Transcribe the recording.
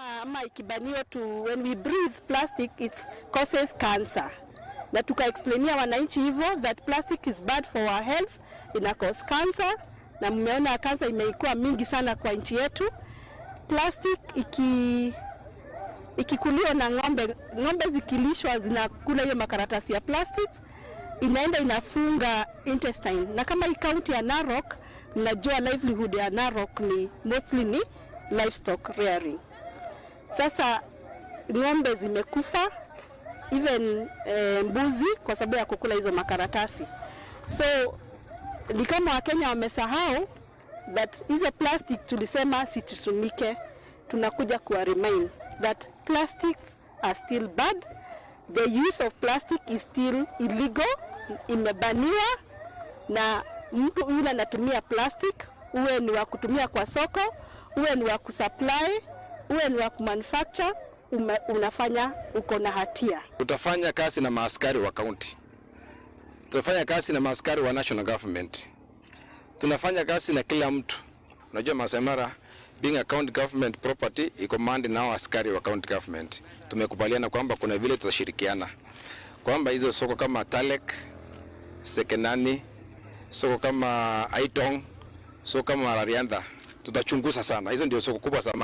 ama ikibaniwa to when we breathe plastic it causes cancer. Na tukaexplainia wananchi hivyo that plastic is bad for our health, ina cause cancer, na mmeona cancer imekuwa mingi sana kwa nchi yetu. Plastic ikikuliwa na ng'ombe zikilishwa zinakula hiyo makaratasi ya plastic, inaenda inafunga intestine. Na kama hii county ya Narok, mnajua livelihood ya Narok ni mostly ni livestock rearing. Sasa ng'ombe zimekufa, even mbuzi kwa sababu ya kukula hizo makaratasi. So ni kama Wakenya wamesahau that hizo plastic tulisema situsumike, tunakuja kuwa remind that plastics are still bad. The use of plastic is still illegal, imebaniwa, na mtu yule anatumia plastic, uwe ni wa kutumia kwa soko, uwe ni wa kusupply, uwe ni wa kumanufacture, unafanya uko na hatia. Tutafanya kazi na maaskari wa county. Tutafanya kazi na maaskari wa national government. Tunafanya kazi na kila mtu. Unajua Masai Mara being a county government property iko mandi na askari wa county government. Tumekubaliana kwamba kuna vile tutashirikiana. Kwamba hizo soko kama Talek, Sekenani, soko kama Aitong, soko kama Rarianda tutachunguza sana. Hizo ndio soko kubwa sana.